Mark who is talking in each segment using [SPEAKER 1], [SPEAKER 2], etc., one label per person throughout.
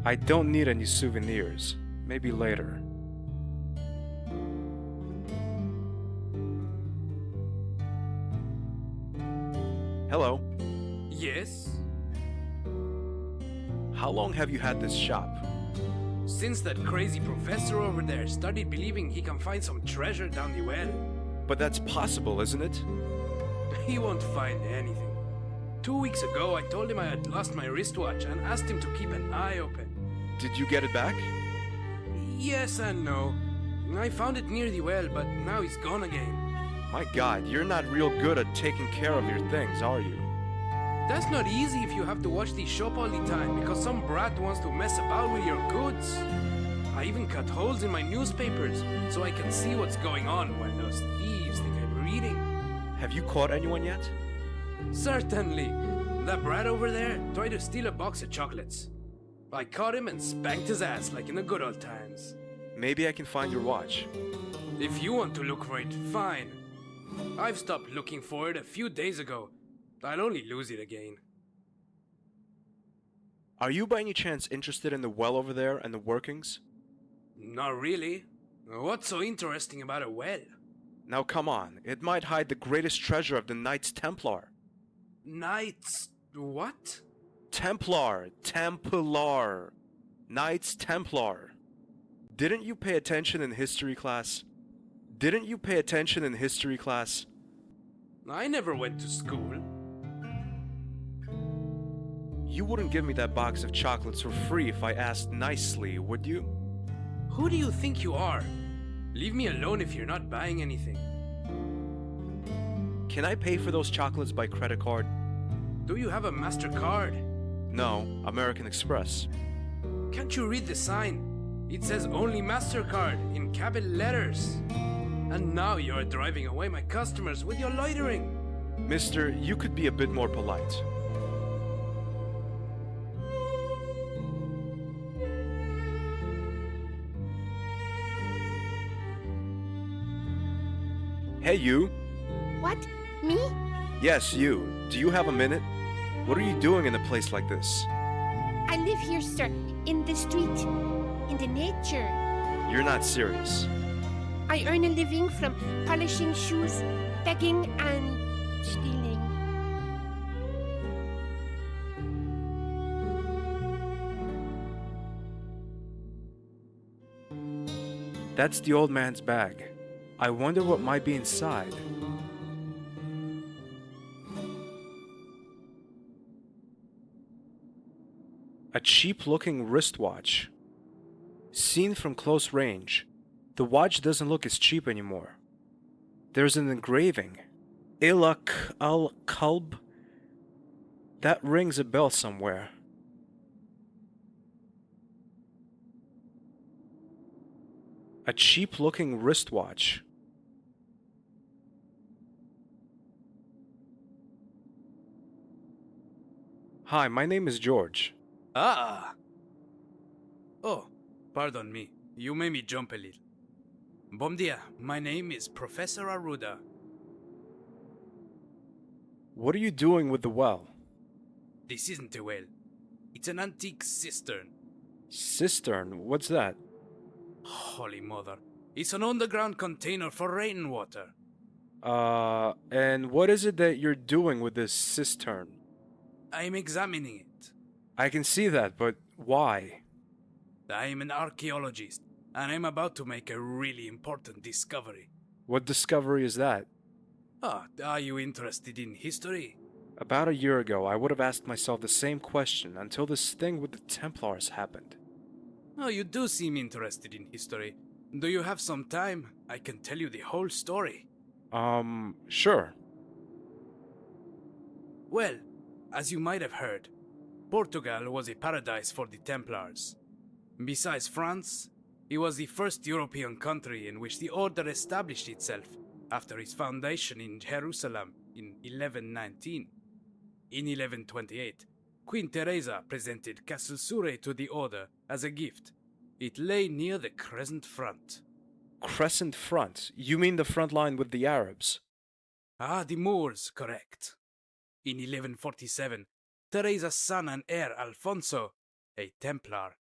[SPEAKER 1] I don't need any souvenirs. Maybe later. Hello.
[SPEAKER 2] Yes?
[SPEAKER 1] How long have you had this shop?
[SPEAKER 2] Since that crazy professor over there started believing he can find some treasure down the well.
[SPEAKER 1] But that's possible, isn't it?
[SPEAKER 2] He won't find anything. 2 weeks ago, I told him I had lost my wristwatch and asked him to keep an eye open.
[SPEAKER 1] Did you get it back?
[SPEAKER 2] Yes and no. I found it near the well, but now it's gone again.
[SPEAKER 1] My God, you're not real good at taking care of your things, are you?
[SPEAKER 2] That's not easy if you have to watch the shop all the time because some brat wants to mess about with your goods. I even cut holes in my newspapers so I can see what's going on while those thieves think I'm reading.
[SPEAKER 1] Have you caught anyone yet?
[SPEAKER 2] Certainly. That brat over there tried to steal a box of chocolates. I caught him and spanked his ass like in the good old times.
[SPEAKER 1] Maybe I can find your watch.
[SPEAKER 2] If you want to look for it, fine. I've stopped looking for it a few days ago. I'll only lose it again.
[SPEAKER 1] Are you by any chance interested in the well over there and the workings?
[SPEAKER 2] Not really. What's so interesting about a well?
[SPEAKER 1] Now come on, it might hide the greatest treasure of the Knights Templar.
[SPEAKER 2] Knights... what?
[SPEAKER 1] Templar! Templar! Knights Templar. Didn't you pay attention in history class? Didn't you pay attention in history class?
[SPEAKER 2] I never went to school.
[SPEAKER 1] You wouldn't give me that box of chocolates for free if I asked nicely, would you?
[SPEAKER 2] Who do you think you are? Leave me alone if you're not buying anything.
[SPEAKER 1] Can I pay for those chocolates by credit card?
[SPEAKER 2] Do you have a MasterCard?
[SPEAKER 1] No, American Express.
[SPEAKER 2] Can't you read the sign? It says only MasterCard in capital letters. And now you're driving away my customers with your loitering.
[SPEAKER 1] Mister, you could be a bit more polite. Hey, you.
[SPEAKER 3] What? Me?
[SPEAKER 1] Yes, you. Do you have a minute? What are you doing in a place like this?
[SPEAKER 3] I live here, sir. In the street. In the nature.
[SPEAKER 1] You're not serious.
[SPEAKER 3] I earn a living from polishing shoes, begging, and stealing.
[SPEAKER 1] That's the old man's bag. I wonder what might be inside. A cheap-looking wristwatch. Seen from close range, the watch doesn't look as cheap anymore. There's an engraving. Ilak al-Kalb. That rings a bell somewhere. A cheap-looking wristwatch. Hi, my name is George.
[SPEAKER 2] Ah! Oh, pardon me. You made me jump a little. Bom dia. My name is Professor Aruda.
[SPEAKER 1] What are you doing with the well?
[SPEAKER 2] This isn't a well. It's an antique cistern.
[SPEAKER 1] Cistern? What's that?
[SPEAKER 2] Holy mother. It's an underground container for rainwater.
[SPEAKER 1] And what is it that you're doing with this cistern?
[SPEAKER 2] I'm examining it.
[SPEAKER 1] I can see that, but why?
[SPEAKER 2] I'm an archaeologist, and I'm about to make a really important discovery.
[SPEAKER 1] What discovery is that?
[SPEAKER 2] Are you interested in history?
[SPEAKER 1] About a year ago, I would have asked myself the same question until this thing with the Templars happened.
[SPEAKER 2] Oh, you do seem interested in history. Do you have some time? I can tell you the whole story.
[SPEAKER 1] Sure.
[SPEAKER 2] Well, as you might have heard, Portugal was a paradise for the Templars. Besides France, it was the first European country in which the order established itself after its foundation in Jerusalem in 1119. In 1128, Queen Teresa presented Castle Surrey to the order as a gift. It lay near the Crescent Front.
[SPEAKER 1] Crescent Front? You mean the front line with the Arabs?
[SPEAKER 2] Ah, the Moors, correct. In 1147, Teresa's son and heir Alfonso, a Templar,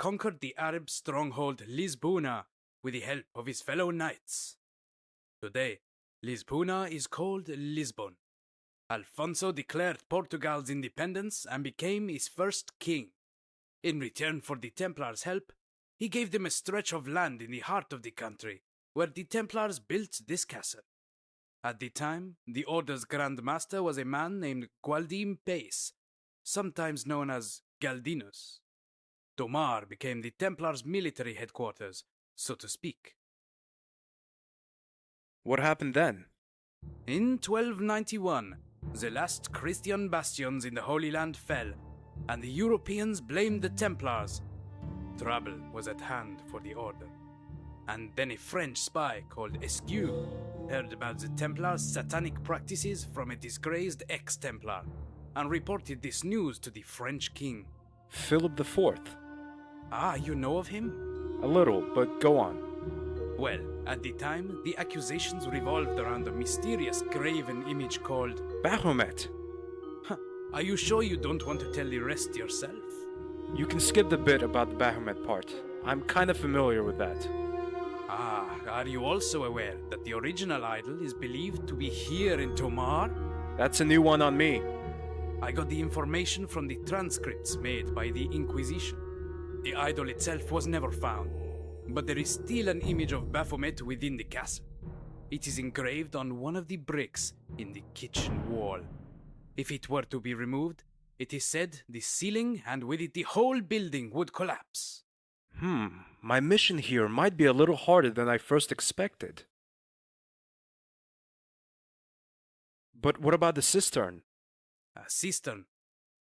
[SPEAKER 2] conquered the Arab stronghold Lisbona with the help of his fellow knights. Today, Lisbona is called Lisbon. Alfonso declared Portugal's independence and became its first king. In return for the Templars' help, he gave them a stretch of land in the heart of the country, where the Templars built this castle. At the time, the Order's Grand Master was a man named Gualdim Pace, sometimes known as Galdinus. Tomar became the Templars' military headquarters, so to speak.
[SPEAKER 1] What happened then?
[SPEAKER 2] In 1291, the last Christian bastions in the Holy Land fell, and the Europeans blamed the Templars. Trouble was at hand for the Order. And then a French spy called Esquieu heard about the Templars' satanic practices from a disgraced ex-Templar, and reported this news to the French king.
[SPEAKER 1] Philip IV.
[SPEAKER 2] Ah, you know of him?
[SPEAKER 1] A little, but go on.
[SPEAKER 2] Well, at the time, the accusations revolved around a mysterious graven image called
[SPEAKER 1] Baphomet.
[SPEAKER 2] Are you sure you don't want to tell the rest yourself?
[SPEAKER 1] You can skip the bit about the Baphomet part. I'm kind of familiar with that.
[SPEAKER 2] Ah, are you also aware that the original idol is believed to be here in Tomar?
[SPEAKER 1] That's a new one on me.
[SPEAKER 2] I got the information from the transcripts made by the Inquisition. The idol itself was never found, but there is still an image of Baphomet within the castle. It is engraved on one of the bricks in the kitchen wall. If it were to be removed, it is said the ceiling and with it the whole building would collapse.
[SPEAKER 1] My mission here might be a little harder than I first expected. But what about the cistern?
[SPEAKER 2] A cistern?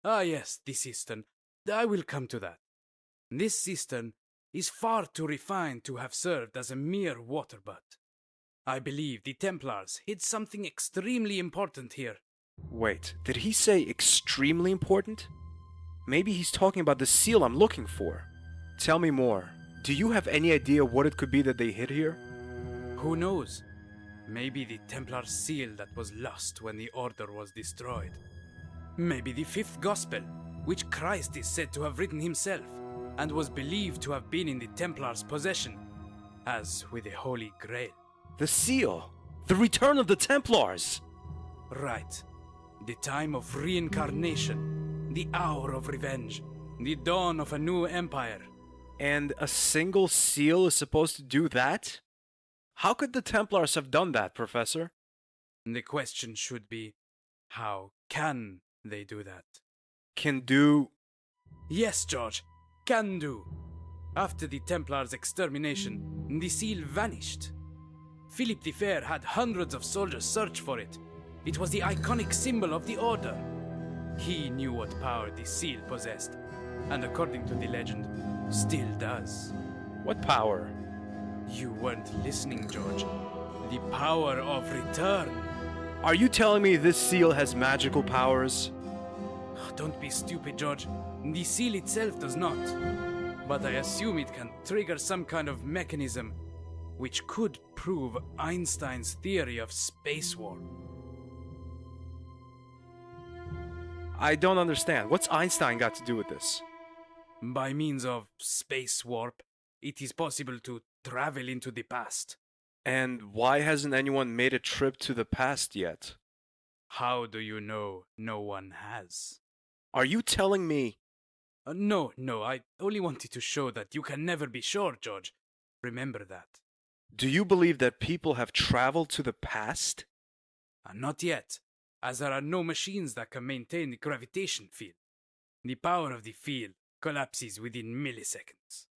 [SPEAKER 2] Ah yes, the cistern. I will come to that. This cistern is far too refined to have served as a mere water butt. I believe the Templars hid something extremely important here.
[SPEAKER 1] Wait, did he say extremely important? Maybe he's talking about the seal I'm looking for. Tell me more. Do you have any idea what it could be that they hid here?
[SPEAKER 2] Who knows? Maybe the Templar seal that was lost when the Order was destroyed. Maybe the fifth Gospel, which Christ is said to have written himself, and was believed to have been in the Templars' possession, as with the Holy Grail.
[SPEAKER 1] The seal! The return of the Templars!
[SPEAKER 2] Right. The time of reincarnation, the hour of revenge, the dawn of a new empire.
[SPEAKER 1] And a single seal is supposed to do that? How could the Templars have done that, Professor?
[SPEAKER 2] The question should be, how can they do that?
[SPEAKER 1] Can do...
[SPEAKER 2] Yes, George, can do. After the Templars' extermination, the seal vanished. Philip the Fair had hundreds of soldiers search for it. It was the iconic symbol of the Order. He knew what power the seal possessed, and according to the legend, still does.
[SPEAKER 1] What power?
[SPEAKER 2] You weren't listening, George. The power of return.
[SPEAKER 1] Are you telling me this seal has magical powers?
[SPEAKER 2] Don't be stupid, George. The seal itself does not. But I assume it can trigger some kind of mechanism which could prove Einstein's theory of space warp.
[SPEAKER 1] I don't understand. What's Einstein got to do with this?
[SPEAKER 2] By means of space warp, it is possible to travel into the past.
[SPEAKER 1] And why hasn't anyone made a trip to the past yet?
[SPEAKER 2] How do you know no one has?
[SPEAKER 1] Are you telling me...
[SPEAKER 2] No, I only wanted to show that you can never be sure, George. Remember that.
[SPEAKER 1] Do you believe that people have traveled to the past?
[SPEAKER 2] Not yet, as there are no machines that can maintain the gravitation field. The power of the field collapses within milliseconds.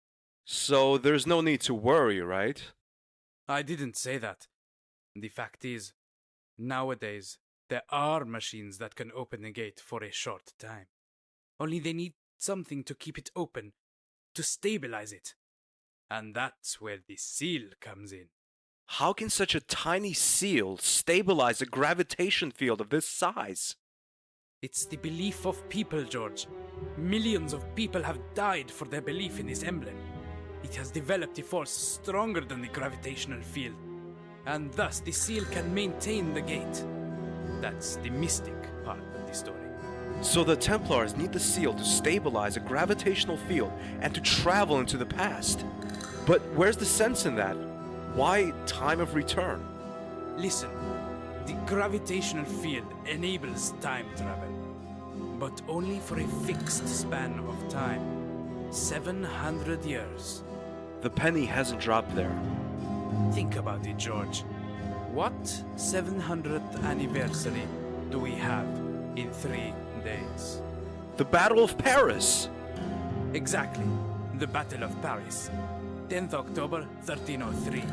[SPEAKER 1] So there's no need to worry, right?
[SPEAKER 2] I didn't say that. The fact is, nowadays, there are machines that can open the gate for a short time. Only they need something to keep it open, to stabilize it. And that's where the seal comes in.
[SPEAKER 1] How can such a tiny seal stabilize a gravitation field of this size?
[SPEAKER 2] It's the belief of people, George. Millions of people have died for their belief in this emblem. It has developed a force stronger than the gravitational field, and thus the seal can maintain the gate. That's the mystic part of the story.
[SPEAKER 1] So the Templars need the seal to stabilize a gravitational field and to travel into the past. But where's the sense in that? Why time of return?
[SPEAKER 2] Listen, the gravitational field enables time travel, but only for a fixed span of time. 700 years.
[SPEAKER 1] The penny hasn't dropped there.
[SPEAKER 2] Think about it, George. What 700th anniversary do we have in 3 days?
[SPEAKER 1] The Battle of Paris!
[SPEAKER 2] Exactly. The Battle of Paris. 10th October 1303.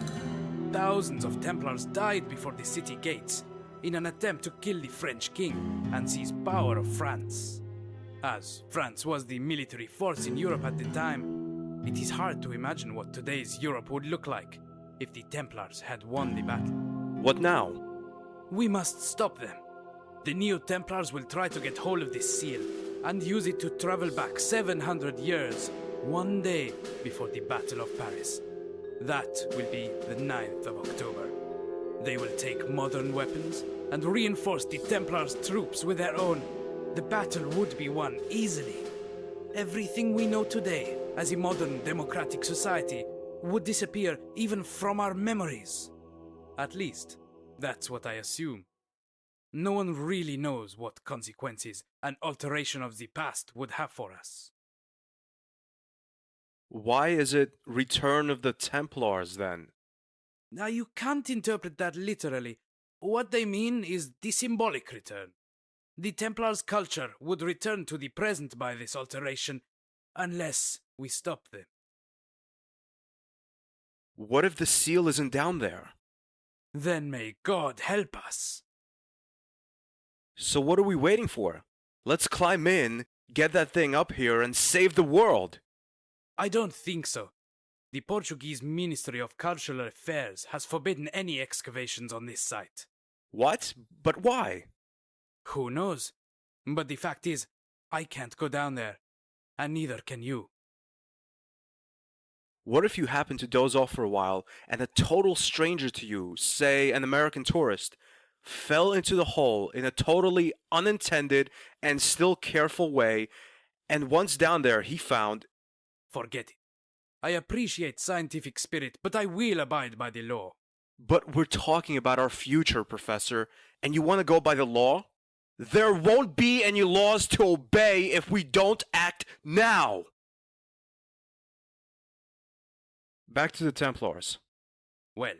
[SPEAKER 2] Thousands of Templars died before the city gates in an attempt to kill the French king and seize power of France. As France was the military force in Europe at the time, it is hard to imagine what today's Europe would look like if the Templars had won the battle.
[SPEAKER 1] What now?
[SPEAKER 2] We must stop them. The Neo-Templars will try to get hold of this seal and use it to travel back 700 years, one day before the Battle of Paris. That will be the 9th of October. They will take modern weapons and reinforce the Templars' troops with their own. The battle would be won easily. Everything we know today as a modern democratic society would disappear even from our memories. At least, that's what I assume. No one really knows what consequences an alteration of the past would have for us.
[SPEAKER 1] Why is it Return of the Templars then?
[SPEAKER 2] Now, you can't interpret that literally. What they mean is the symbolic return. The Templars' culture would return to the present by this alteration, unless we stop them.
[SPEAKER 1] What if the seal isn't down there?
[SPEAKER 2] Then may God help us.
[SPEAKER 1] So what are we waiting for? Let's climb in, get that thing up here, and save the world!
[SPEAKER 2] I don't think so. The Portuguese Ministry of Cultural Affairs has forbidden any excavations on this site.
[SPEAKER 1] What? But why?
[SPEAKER 2] Who knows? But the fact is, I can't go down there, and neither can you.
[SPEAKER 1] What if you happen to doze off for a while and a total stranger to you, say an American tourist, fell into the hole in a totally unintended and still careful way, and once down there he found...
[SPEAKER 2] Forget it. I appreciate scientific spirit, but I will abide by the law.
[SPEAKER 1] But we're talking about our future, Professor, and you want to go by the law? There won't be any laws to obey if we don't act now! Back to the Templars.
[SPEAKER 2] Well,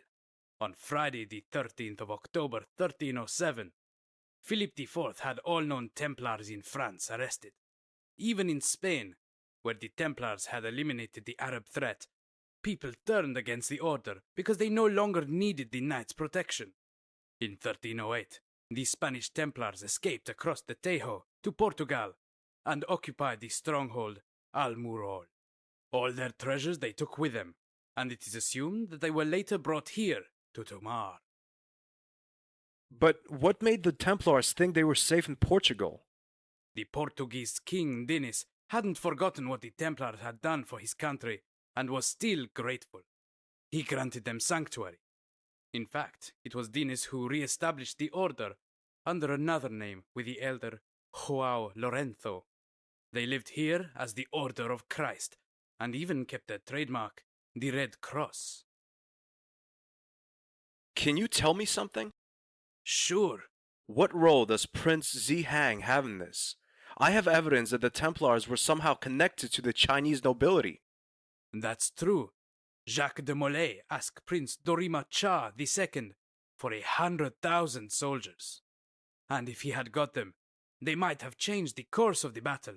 [SPEAKER 2] on Friday the 13th of October 1307, Philip IV had all known Templars in France arrested. Even in Spain, where the Templars had eliminated the Arab threat, people turned against the order because they no longer needed the Knights' protection. In 1308, the Spanish Templars escaped across the Tajo to Portugal and occupied the stronghold Almurol. All their treasures they took with them, and it is assumed that they were later brought here to Tomar.
[SPEAKER 1] But what made the Templars think they were safe in Portugal?
[SPEAKER 2] The Portuguese king Dinis hadn't forgotten what the Templars had done for his country and was still grateful. He granted them sanctuary. In fact, it was Dinis who re-established the order under another name with the elder João Lorenzo. They lived here as the Order of Christ and even kept their trademark, the Red Cross.
[SPEAKER 1] Can you tell me something?
[SPEAKER 2] Sure.
[SPEAKER 1] What role does Prince Zihang have in this? I have evidence that the Templars were somehow connected to the Chinese nobility.
[SPEAKER 2] That's true. Jacques de Molay asked Prince Dorima Cha II for 100,000 soldiers. And if he had got them, they might have changed the course of the battle,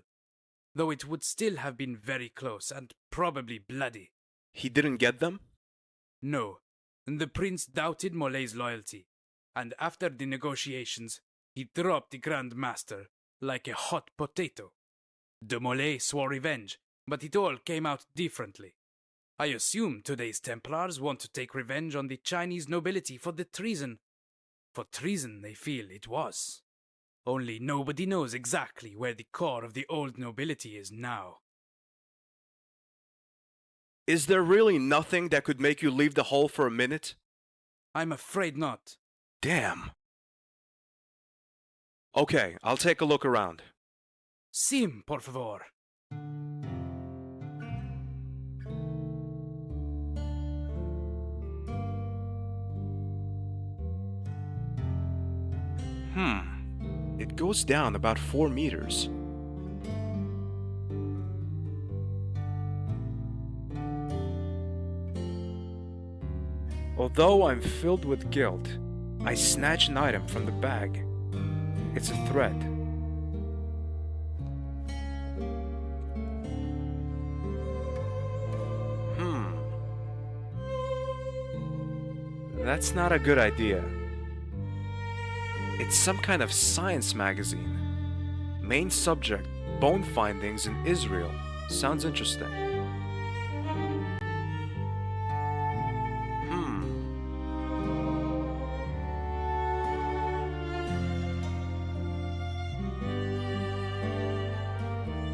[SPEAKER 2] though it would still have been very close and probably bloody.
[SPEAKER 1] He didn't get them?
[SPEAKER 2] No, the prince doubted Molay's loyalty, and after the negotiations, he dropped the Grand Master like a hot potato. De Molay swore revenge, but it all came out differently. I assume today's Templars want to take revenge on the Chinese nobility for the treason. For treason, they feel it was. Only nobody knows exactly where the core of the old nobility is now.
[SPEAKER 1] Is there really nothing that could make you leave the hole for a minute?
[SPEAKER 2] I'm afraid not.
[SPEAKER 1] Damn. Okay, I'll take a look around.
[SPEAKER 2] Sim, por favor.
[SPEAKER 1] It goes down about 4 meters. Although I'm filled with guilt, I snatch an item from the bag. It's a thread. That's not a good idea. It's some kind of science magazine. Main subject, bone findings in Israel. Sounds interesting.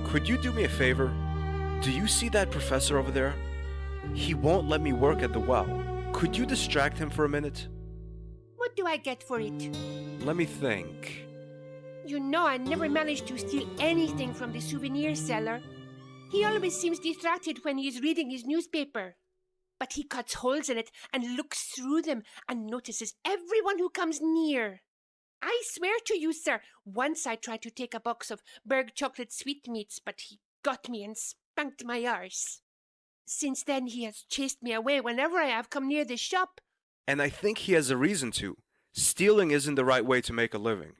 [SPEAKER 1] Could you do me a favor? Do you see that professor over there? He won't let me work at the well. Could you distract him for a minute?
[SPEAKER 3] What do I get for it?
[SPEAKER 1] Let me think.
[SPEAKER 3] You know I never managed to steal anything from the souvenir seller. He always seems distracted when he is reading his newspaper. But he cuts holes in it and looks through them and notices everyone who comes near. I swear to you, sir, once I tried to take a box of Berg chocolate sweetmeats, but he got me and spanked my arse. Since then, he has chased me away whenever I have come near the shop.
[SPEAKER 1] And I think he has a reason to. Stealing isn't the right way to make a living.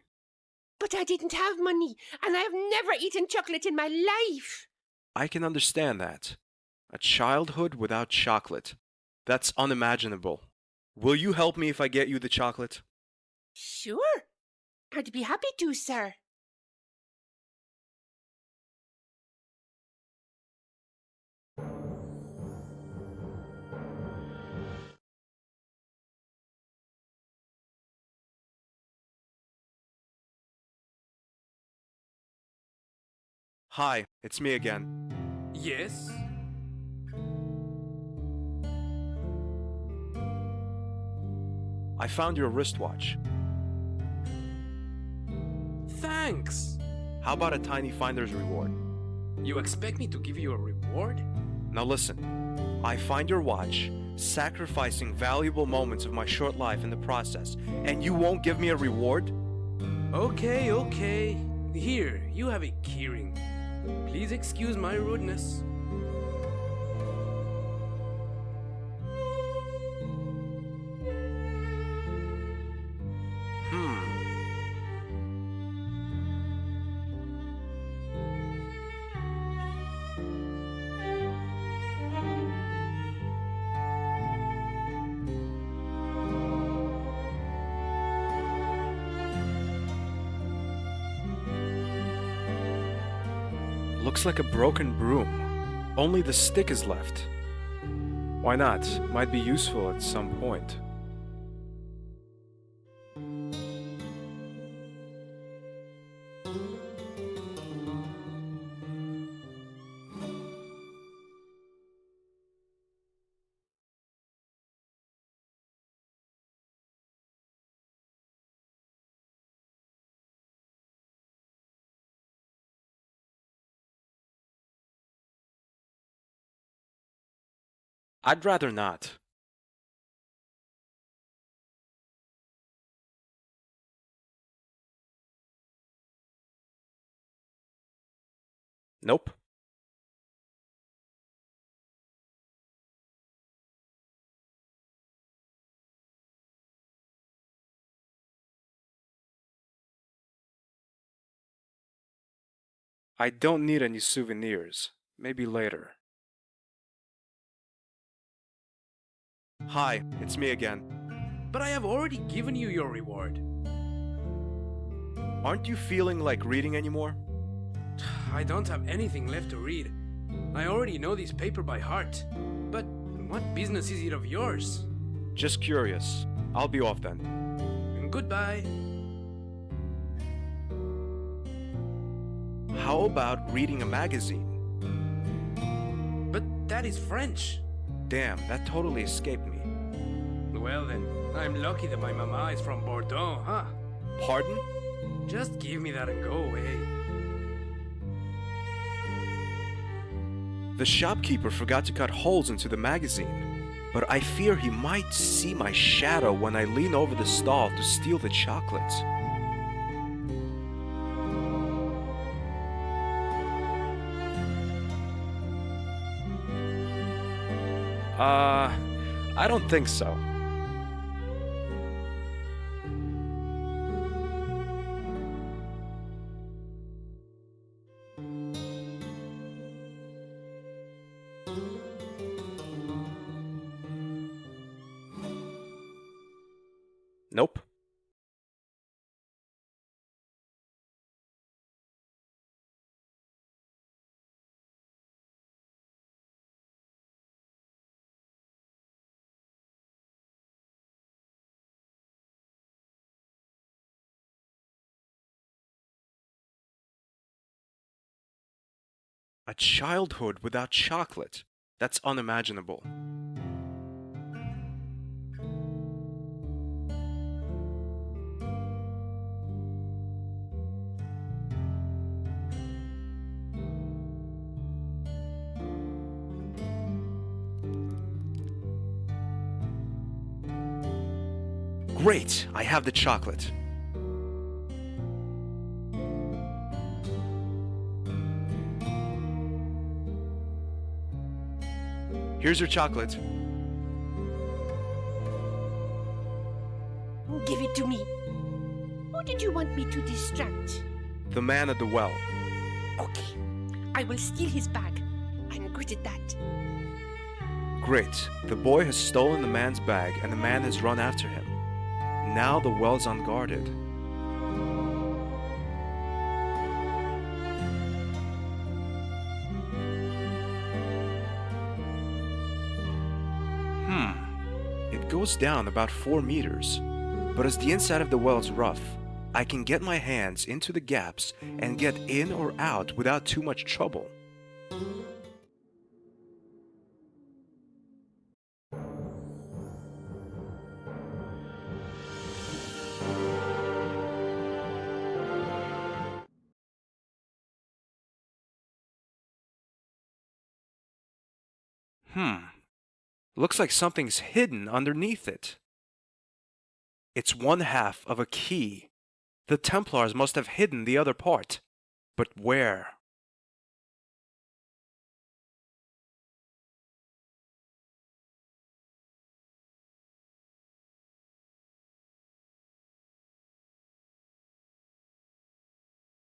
[SPEAKER 3] But I didn't have money, and I have never eaten chocolate in my life.
[SPEAKER 1] I can understand that. A childhood without chocolate. That's unimaginable. Will you help me if I get you the chocolate?
[SPEAKER 3] Sure. I'd be happy to, sir.
[SPEAKER 1] Hi, it's me again.
[SPEAKER 2] Yes?
[SPEAKER 1] I found your wristwatch.
[SPEAKER 2] Thanks!
[SPEAKER 1] How about a tiny finder's reward?
[SPEAKER 2] You expect me to give you a reward?
[SPEAKER 1] Now listen, I find your watch, sacrificing valuable moments of my short life in the process, and you won't give me a reward?
[SPEAKER 2] Okay. Here, you have a keyring. Please excuse my rudeness.
[SPEAKER 1] Looks like a broken broom. Only the stick is left. Why not? Might be useful at some point. I'd rather not. Nope. I don't need any souvenirs. Maybe later. Hi, it's me again.
[SPEAKER 2] But I have already given you your reward.
[SPEAKER 1] Aren't you feeling like reading anymore?
[SPEAKER 2] I don't have anything left to read. I already know this paper by heart. But what business is it of yours?
[SPEAKER 1] Just curious. I'll be off then.
[SPEAKER 2] Goodbye.
[SPEAKER 1] How about reading a magazine?
[SPEAKER 2] But that is French.
[SPEAKER 1] Damn, that totally escaped me.
[SPEAKER 2] Well then, I'm lucky that my mama is from Bordeaux, huh?
[SPEAKER 1] Pardon?
[SPEAKER 2] Just give me that and go away.
[SPEAKER 1] The shopkeeper forgot to cut holes into the magazine, but I fear he might see my shadow when I lean over the stall to steal the chocolate. I don't think so. Nope. A childhood without chocolate. That's unimaginable. Great, I have the chocolate. Here's your chocolate.
[SPEAKER 3] Give it to me. Who did you want me to distract?
[SPEAKER 1] The man at the well.
[SPEAKER 3] Okay, I will steal his bag. I'm good at that.
[SPEAKER 1] Great, the boy has stolen the man's bag and the man has run after him. Now the well's unguarded. It goes down about 4 meters, but as the inside of the well is rough, I can get my hands into the gaps and get in or out without too much trouble. Looks like something's hidden underneath it. It's 1/2 of a key. The Templars must have hidden the other part. But where?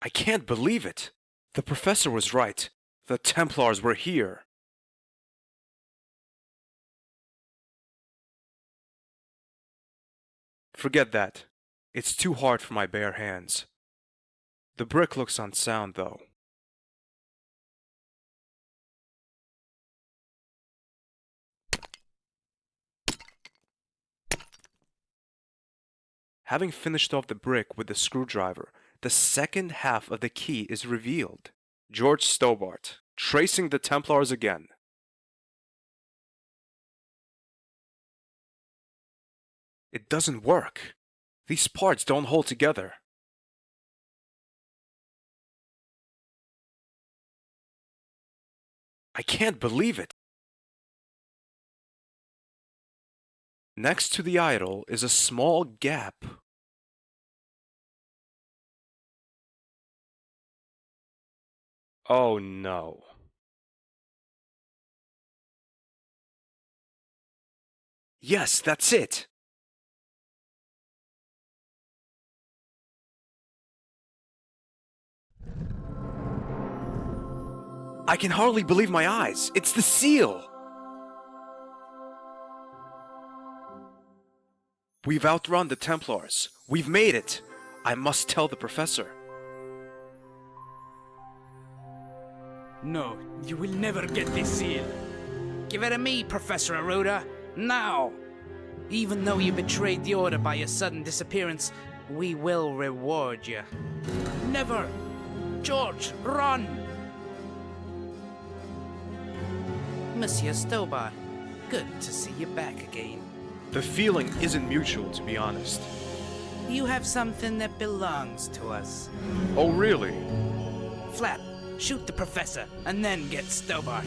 [SPEAKER 1] I can't believe it. The professor was right. The Templars were here. Forget that. It's too hard for my bare hands. The brick looks unsound, though. Having finished off the brick with the screwdriver, the second half of the key is revealed. George Stobart, tracing the Templars again. It doesn't work. These parts don't hold together. I can't believe it. Next to the idol is a small gap. Oh no. Yes, that's it. I can hardly believe my eyes. It's the seal. We've outrun the Templars. We've made it. I must tell the professor.
[SPEAKER 2] No, you will never get this seal. Give it to me, Professor Aruda. Now! Even though you betrayed the order by your sudden disappearance, we will reward you. Never! George, run! Monsieur Stobart, good to see you back again.
[SPEAKER 1] The feeling isn't mutual, to be honest.
[SPEAKER 2] You have something that belongs to us.
[SPEAKER 1] Oh, really?
[SPEAKER 2] Flap, shoot the professor, and then get Stobart.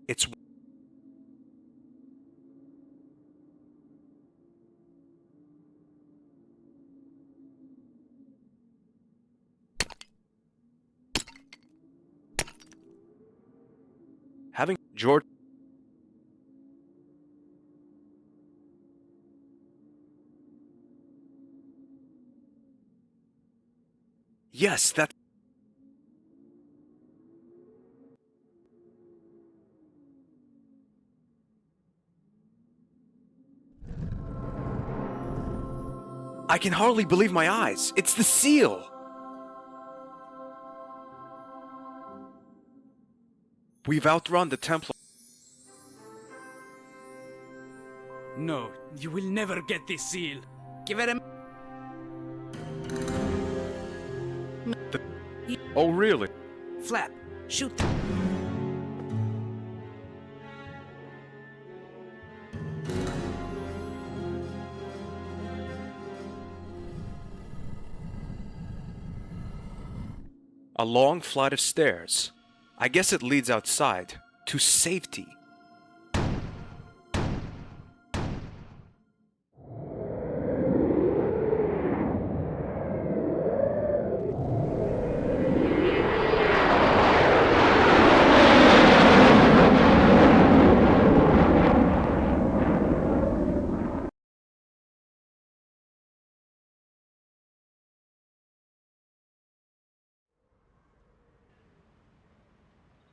[SPEAKER 1] It's having George. Yes, that. I can hardly believe my eyes. It's the seal. We've outrun the Templars.
[SPEAKER 2] No, you will never get this seal. Give it a...
[SPEAKER 1] Oh, really?
[SPEAKER 2] Flap, shoot.
[SPEAKER 1] A long flight of stairs. I guess it leads outside to safety.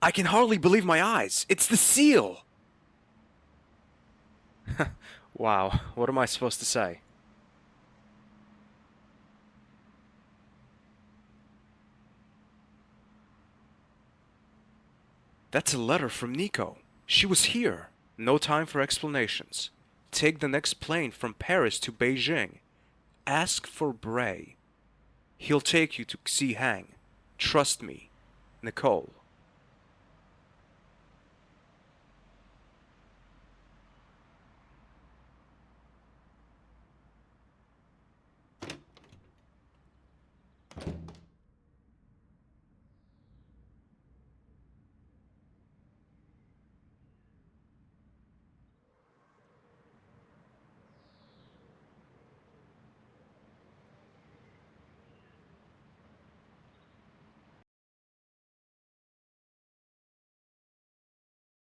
[SPEAKER 1] I can hardly believe my eyes. It's the seal. Wow, what am I supposed to say? That's a letter from Nico. She was here. No time for explanations. Take the next plane from Paris to Beijing. Ask for Bray. He'll take you to see Hang. Trust me, Nicole.